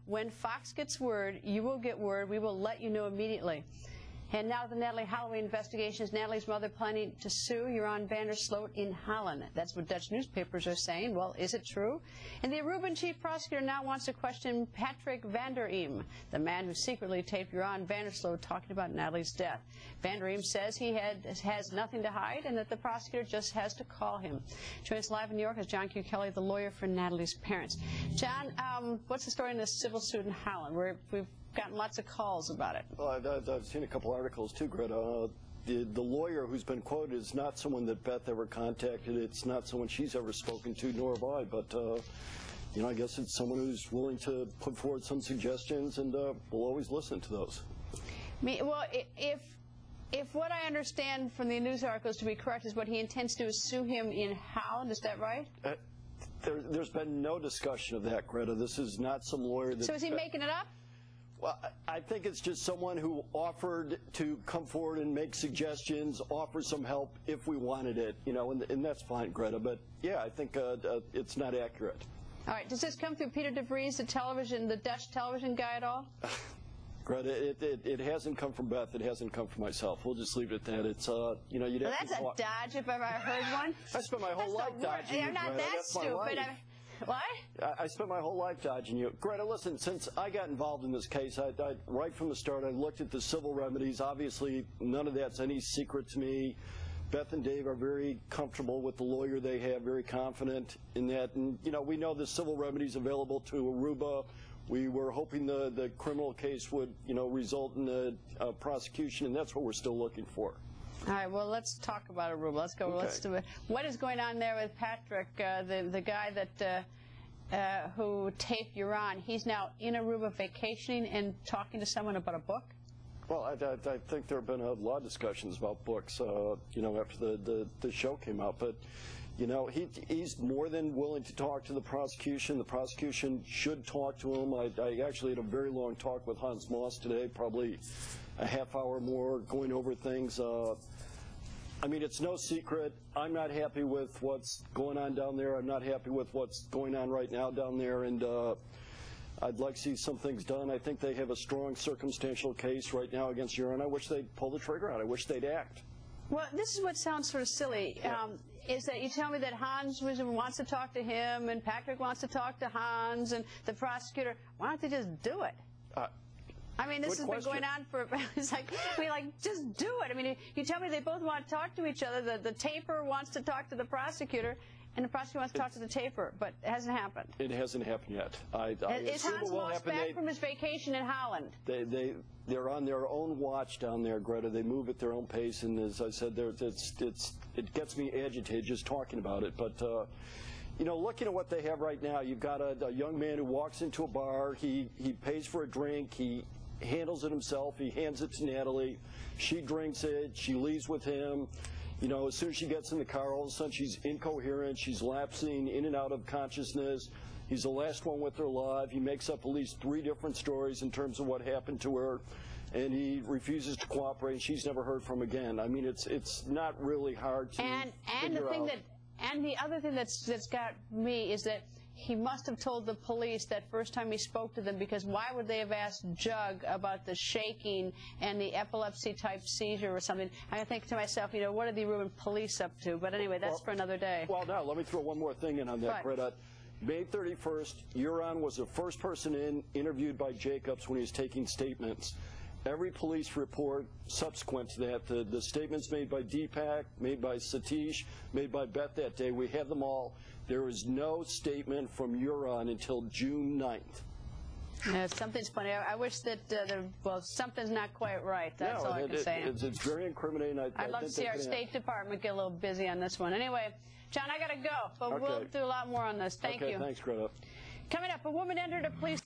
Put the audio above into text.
When Fox gets word, you will get word. We will let you know immediately. And now the Natalee Holloway investigation. Is Natalee's mother planning to sue Joran van der Sloot in Holland? That's what Dutch newspapers are saying. Well, is it true? And the Aruban chief prosecutor now wants to question Patrick van der Eem, the man who secretly taped Joran van der Sloot talking about Natalee's death. Van der Eem says he has nothing to hide and that the prosecutor just has to call him. Joining us live in New York is John Q. Kelly, the lawyer for Natalee's parents. John, what's the story in this civil suit in Holland? We've gotten lots of calls about it. Well, I've seen a couple articles too, Greta. The lawyer who's been quoted is not someone that Beth ever contacted. It's not someone she's ever spoken to, nor have I. But, you know, I guess it's someone who's willing to put forward some suggestions, and we'll always listen to those. Well, if what I understand from the news articles to be correct is what he intends to do is sue him in Holland, is that right? There's been no discussion of that, Greta. This is not some lawyer that... So is he making it up? Well, I think it's just someone who offered to come forward and make suggestions, offer some help if we wanted it, you know, and that's fine, Greta. But, yeah, I think it's not accurate. All right. Does this come through Peter de Vries, the Dutch television guy at all? Greta, it hasn't come from Beth. It hasn't come from myself. We'll just leave it at that. It's, you know, you'd have to... That's a dodge if ever I heard one. I spent my whole life dodging you, You're not Greta. that That's stupid. What? I spent my whole life dodging you. Greta, listen, since I got involved in this case, right from the start, I looked at the civil remedies. Obviously, none of that's any secret to me. Beth and Dave are very comfortable with the lawyer they have, very confident in that. And, you know, we know the civil remedies available to Aruba. We were hoping the criminal case would, you know, result in a prosecution, and that's what we're still looking for. All right, well, let's talk about Aruba. Let's go. Okay. Let's do it. What is going on there with Patrick, the guy that who taped Joran? He's now in Aruba vacationing and talking to someone about a book? Well, I think there have been a lot of discussions about books, you know, after the show came out. But, you know, he's more than willing to talk to the prosecution. The prosecution should talk to him. I actually had a very long talk with Hans Moss today, probably a half hour more, going over things. I mean, it's no secret. I'm not happy with what's going on down there. I'm not happy with what's going on right now down there, and I'd like to see some things done. I think they have a strong circumstantial case right now against Joran. I wish they'd pull the trigger out. I wish they'd act. Well, this is what sounds sort of silly, is that you tell me that Hans wants to talk to him and Patrick wants to talk to Hans and the prosecutor. Why don't they just do it? I mean, this has been going on for, it's like, just do it. I mean, you tell me they both want to talk to each other. The taper wants to talk to the prosecutor, and the prosecutor wants to talk to the taper, but it hasn't happened. It hasn't happened yet. Is Hans Moss back from his vacation in Holland? They're on their own watch down there, Greta. They move at their own pace, and as I said, it gets me agitated just talking about it. But you know, looking at what they have right now, you've got a young man who walks into a bar. He pays for a drink. He handles it himself. He hands it to Natalee. She drinks it. She leaves with him. You know, as soon as she gets in the car, all of a sudden she's incoherent. She's lapsing in and out of consciousness. He's the last one with her alive. He makes up at least 3 different stories in terms of what happened to her, and he refuses to cooperate. And she's never heard from again. I mean, it's not really hard to figure out. And the other thing that's got me is that he must have told the police that first time he spoke to them, because why would they have asked Jug about the shaking and the epilepsy-type seizure or something? I think to myself, you know, what are the Aruban police up to? But anyway, that's for another day. Well, now, let me throw one more thing in on that, Greta. May 31st, Joran was the first person interviewed by Jacobs when he was taking statements. Every police report subsequent to that, the statements made by Deepak, made by Satish, made by Beth that day, we have them all. There is no statement from Joran until June 9th. Yeah, something's funny. I wish that, well, something's not quite right. That's all I can say. It's very incriminating. I'd love to see our State Department get a little busy on this one. Anyway, John, I got to go, but we'll do a lot more on this. Thank you. Thanks, Greta. Coming up, a woman entered a police